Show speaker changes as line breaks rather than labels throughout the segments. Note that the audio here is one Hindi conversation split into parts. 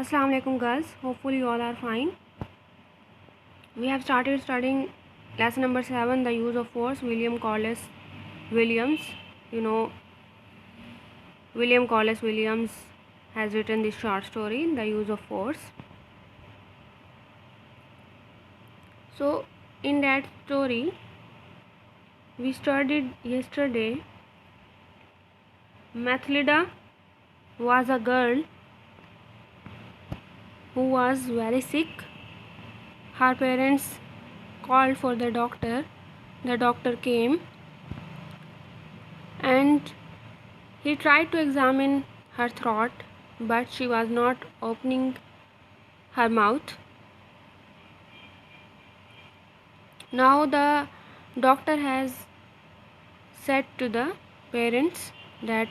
Assalamu alaikum girls, hopefully you all are fine. We have started studying lesson number 7, the use of force. William Carlos Williams, you know, William Carlos Williams has written this short story, The Use of Force. So in that story we studied yesterday, Mathilda was a girl who was very sick. Her parents called for the doctor. The doctor came and he tried to examine her throat, but she was not opening her mouth. Now the doctor has said to the parents that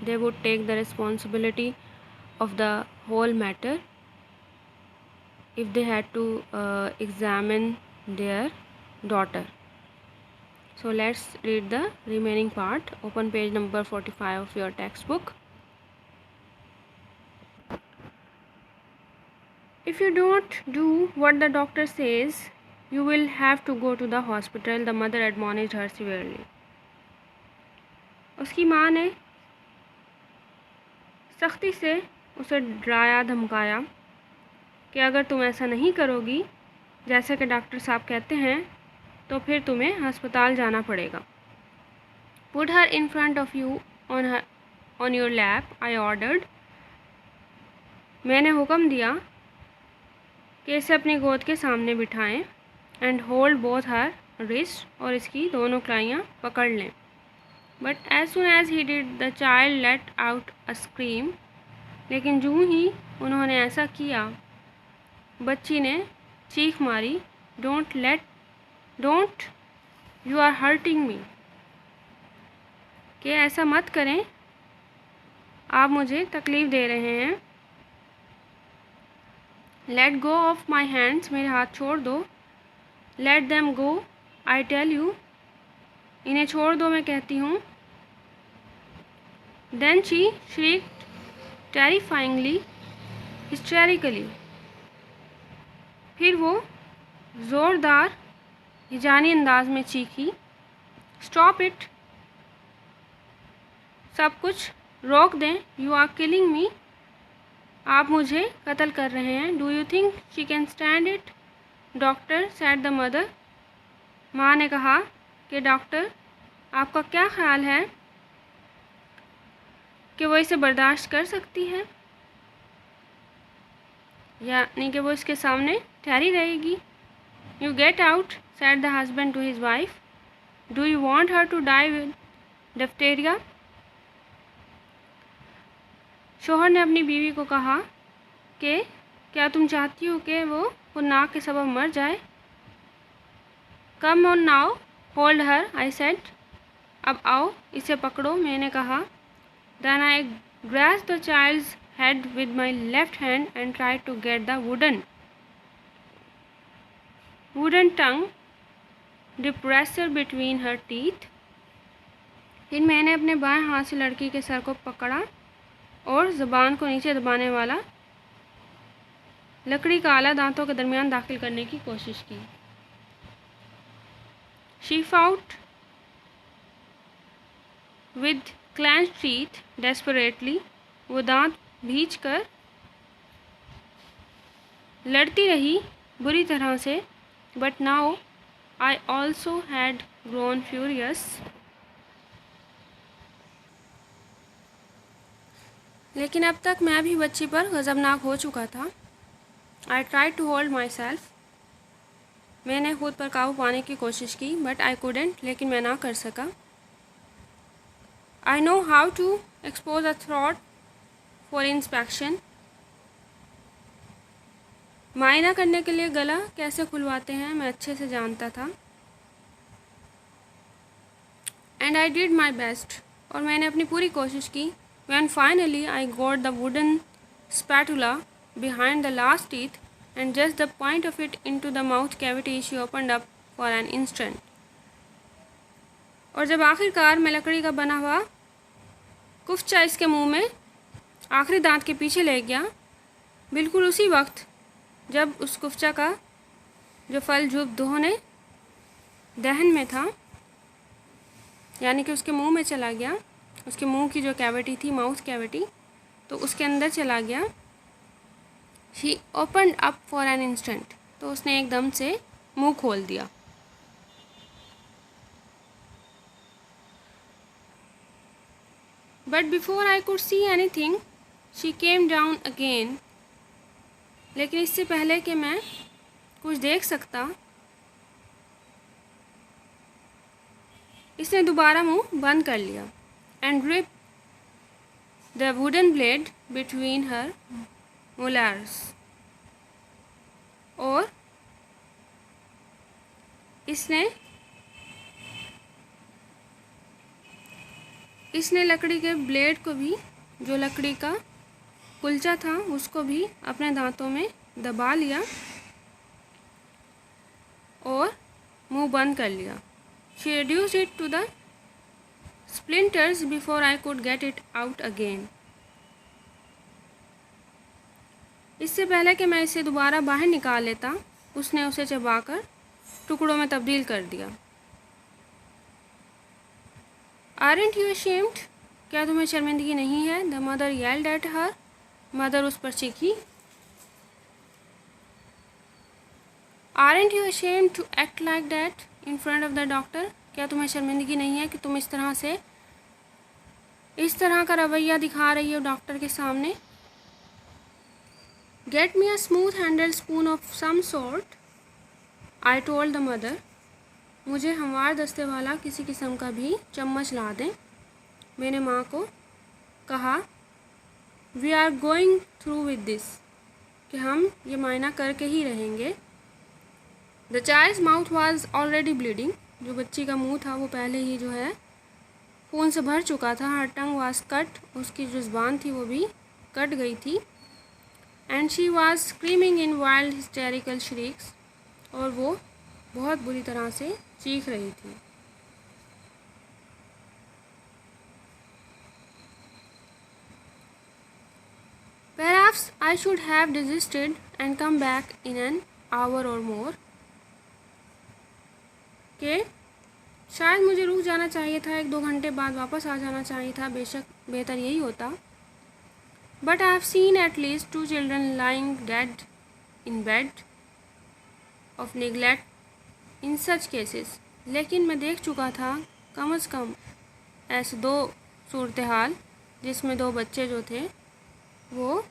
they would take the responsibility of the whole matter if they had to examine their daughter. So let's read the remaining part. Open page number 45 of your textbook. If you don't do what the doctor says, you will have to go to the hospital, the mother admonished her severely. उसकी माँ ने सख्ती से उसे डराया धमकाया कि अगर तुम ऐसा नहीं करोगी जैसे कि डॉक्टर साहब कहते हैं तो फिर तुम्हें अस्पताल जाना पड़ेगा. Put her in front of you on your lap, I ordered. मैंने हुक्म दिया कि इसे अपनी गोद के सामने बिठाएं. And hold both her wrists, और इसकी दोनों कलाइयाँ पकड़ लें. But as soon as he did, the child let out a scream. लेकिन जूँ ही उन्होंने ऐसा किया, बच्ची ने चीख मारी. Don't, you are hurting me. कि ऐसा मत करें, आप मुझे तकलीफ़ दे रहे हैं. Let go of my hands, मेरे हाथ छोड़ दो. Let them go, I tell you, इन्हें छोड़ दो, मैं कहती हूँ. Then she shrieked terrifyingly, hysterically. फिर वो ज़ोरदार हिजानी अंदाज में चीखी. Stop it, सब कुछ रोक दें. You are killing me, आप मुझे कत्ल कर रहे हैं. Do you think she can stand it? Doctor, said the mother. माँ ने कहा कि डॉक्टर, आपका क्या ख्याल है कि वो इसे बर्दाश्त कर सकती है, यानी कि वो इसके सामने ठहरी रहेगी. You get out, said the husband to his wife. Do you want her to die with diphtheria? शोहर ने अपनी बीवी को कहा कि क्या तुम चाहती हो कि वो नाक के सबब मर जाए. Come on now, hold her, I said. अब आओ, इसे पकड़ो, मैंने कहा. Then I grasped the child's head with my left hand and tried to get the wooden tongue depressor between her teeth. फिर मैंने अपने बाएं हाथ से लड़की के सर को पकड़ा और ज़बान को नीचे दबाने वाला लकड़ी का आला दांतों के दरमियान दाखिल करने की कोशिश की. She fought with clenched teeth desperately. वो दांत भींच कर लड़ती रही बुरी तरह से. But now I also had grown furious. लेकिन अब तक मैं भी बच्ची पर गज़बनाक हो चुका था. I tried to hold myself. मैंने खुद पर काबू पाने की कोशिश की. But I couldn't, लेकिन मैं ना कर सका. I know how to expose a throat for inspection. मायना करने के लिए गला कैसे खुलवाते हैं मैं अच्छे से जानता था. And I did my best, और मैंने अपनी पूरी कोशिश की. When finally I got the wooden spatula behind the last teeth and just the point of it into the mouth cavity, she opened up for an instant. और जब आखिरकार मैं लकड़ी का बना हुआ कुफ्चा इसके मुंह में आखिरी दांत के पीछे ले गया बिल्कुल उसी वक्त जब उस कुफचा का जो फल जुब दोहने दहन में था, यानी कि उसके मुंह में चला गया, उसके मुंह की जो कैविटी थी, माउथ कैविटी, तो उसके अंदर चला गया। She opened up for an instant, तो उसने एकदम से मुंह खोल दिया। But before I could see anything she came down again, लेकिन इससे पहले कि मैं कुछ देख सकता, इसने दोबारा मुंह बंद कर लिया। And grip the wooden blade between her molars, और इसने लकड़ी के ब्लेड को भी, जो लकड़ी का कुलचा था, उसको भी अपने दांतों में दबा लिया और मुंह बंद कर लिया। She reduced it to the splinters before I could get it out again. इससे पहले कि मैं इसे दोबारा बाहर निकाल लेता, उसने उसे चबाकर टुकड़ों में तब्दील कर दिया। Aren't you ashamed? क्या तुम्हें शर्मिंदगी नहीं है? The mother yelled at her. Mother उस पर चीखी। Aren't you ashamed to act like that in front of the doctor? क्या तुम्हें शर्मिंदगी नहीं है कि तुम इस तरह का रवैया दिखा रही हो डॉक्टर के सामने? Get me a smooth handled spoon of some sort, I told the mother. मुझे हमवार दस्ते वाला किसी किस्म का भी चम्मच ला दें, मैंने माँ को कहा। We are going through with this, कि हम ये मायना करके ही रहेंगे। The child's mouth was already bleeding. जो बच्ची का मुंह था वो पहले ही जो है खून से भर चुका था। Her tongue was cut. उसकी जो ज़ुबान थी वो भी कट गई थी। And she was screaming in wild hysterical shrieks. और वो बहुत बुरी तरह से चीख रही थी। Perhaps I should have desisted and come back in an hour or more. कि शायद मुझे रुक जाना चाहिए था, 1-2 घंटे बाद वापस आ जाना चाहिए था, बेशक बेहतर यही होता। But I have seen at least 2 children lying dead in bed of neglect in such cases. लेकिन मैं देख चुका था कम से कम ऐसे 2 सूरत हाल जिसमें 2 बच्चे जो थे वो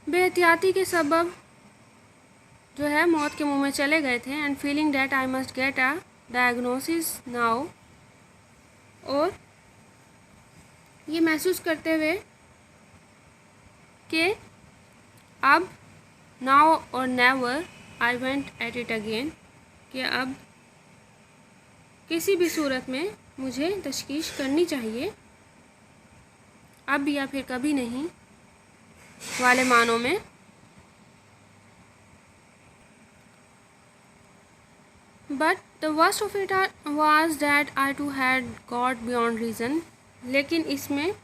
बेहतियाती के सबब जो है मौत के मुंह में चले गए थे। And feeling that I must get a diagnosis now, और ये महसूस करते हुए कि अब नाउ और never I went at it again, कि अब किसी भी सूरत में मुझे तशखीस करनी चाहिए, अब या फिर कभी नहीं वाले मानों में। But the worst of it was that I too had got beyond reason. लेकिन इसमें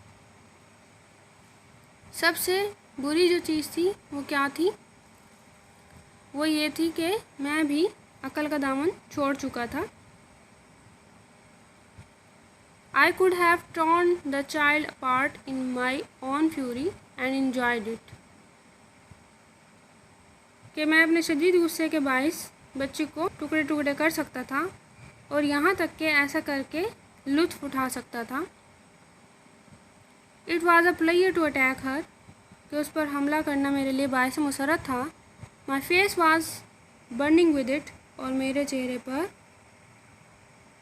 सबसे बुरी जो चीज़ थी वो क्या थी? वो ये थी कि मैं भी अकल का दामन छोड़ चुका था। I could have torn the child apart in my own fury and enjoyed it. कि मैं अपने शदीद गुस्से के बाइस बच्चे को टुकड़े टुकड़े कर सकता था और यहाँ तक कि ऐसा करके लुत्फ़ उठा सकता था। It was a pleasure to attack her, कि उस पर हमला करना मेरे लिए बायस मुसरत था। My face was burning with it, और मेरे चेहरे पर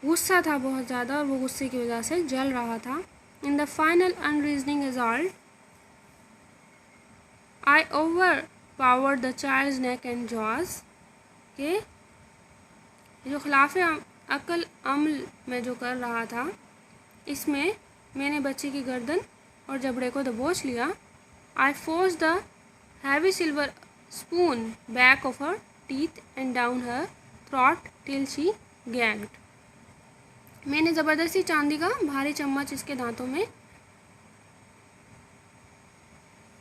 गुस्सा था बहुत ज़्यादा और वो गुस्से की वजह से जल रहा था। In the final unreasoning assault, I overpowered the child's neck and jaws. कि जो खिलाफ अकल अमल में जो कर रहा था, इसमें मैंने बच्ची की गर्दन और जबड़े को दबोच लिया। I forced the heavy silver spoon back of her teeth and down her throat till she gagged. मैंने ज़बरदस्ती चांदी का भारी चम्मच इसके दांतों में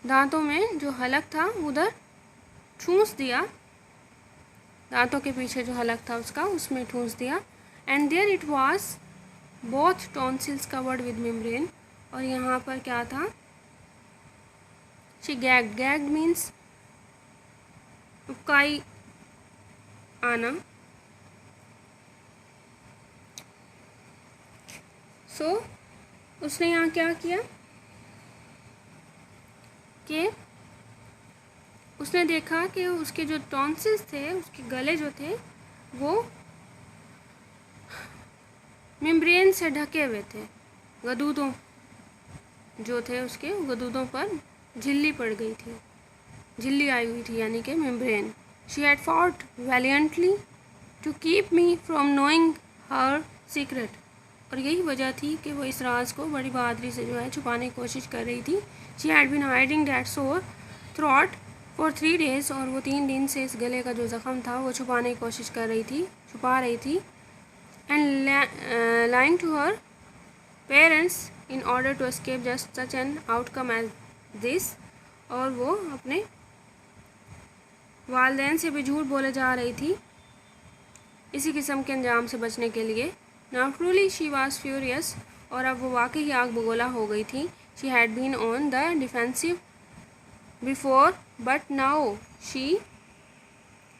दांतों में जो हलक था उधर ठूंस दिया, दांतों के पीछे जो हलक था उसका उसमें ठूंस दिया। And there it was both tonsils covered with membrane, और यहाँ पर क्या था, शी गैग्ड, गैग्ड मीन्स उबकाई आना। सो उसने यहाँ क्या किया कि उसने देखा कि उसके जो टॉन्सिल्स थे, उसके गले जो थे वो मेम्ब्रेन से ढके हुए थे, गदूदों जो थे उसके गदूदों पर झिल्ली पड़ गई थी, झिल्ली आई हुई थी, यानी कि membrane. She had fought valiantly to keep me from knowing her secret, और यही वजह थी कि वो इस राज को बड़ी बहादुरी से जो है छुपाने की कोशिश कर रही थी। She had been hiding that sore throat for 3 days, और वो 3 दिन से इस गले का जो ज़ख़म था वो छुपाने की कोशिश कर रही थी, छुपा रही थी। And lying to her parents in order to escape just such an outcome as this, और वो अपने वालिदैन से भी झूठ बोले जा रही थी इसी किस्म के अंजाम से बचने के लिए। Now truly she was furious, और अब वो वाकई ही आग बगोला हो गई थी। She had been on the defensive before, but now she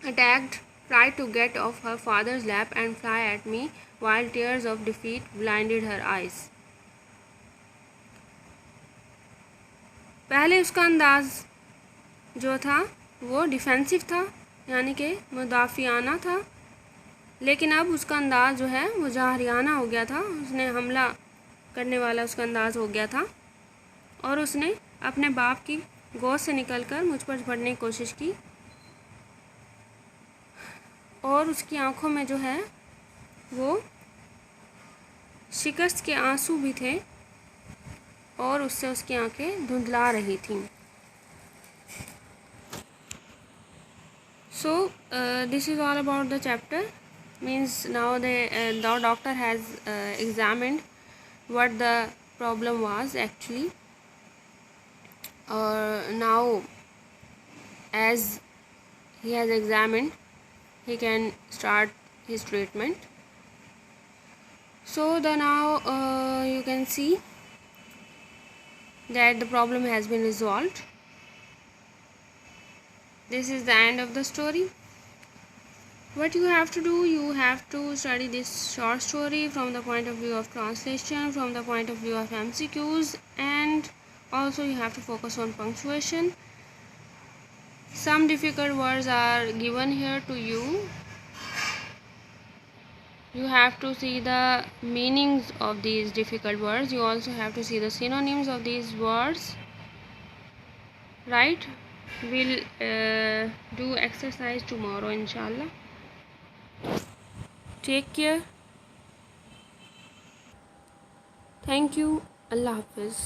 attacked, tried to get off her father's lap and fly at me while tears of defeat blinded her eyes. पहले उसका अंदाज जो था वो डिफेंसिव था, यानी कि मुदाफ़ियाना था, लेकिन अब उसका अंदाज़ जो है वो जाहरियाना हो गया था। उसने हमला करने वाला उसका अंदाज़ हो गया था, और उसने अपने बाप की गोद से निकलकर मुझ पर झपटने की कोशिश की, और उसकी आंखों में जो है वो शिकस्त के आंसू भी थे, और उससे उसकी आंखें धुंधला रही थीं। So this is all about the chapter. Means now the doctor has examined what the problem was actually, now as he has examined, he can start his treatment. So now you can see that the problem has been resolved. This is the end of the story. What you have to do, you have to study this short story from the point of view of translation, from the point of view of MCQs, and also you have to focus on punctuation. Some difficult words are given here to you. You have to see the meanings of these difficult words. You also have to see the synonyms of these words. Right? We'll do exercise tomorrow, inshallah. Take care. Thank you. Allah Hafiz.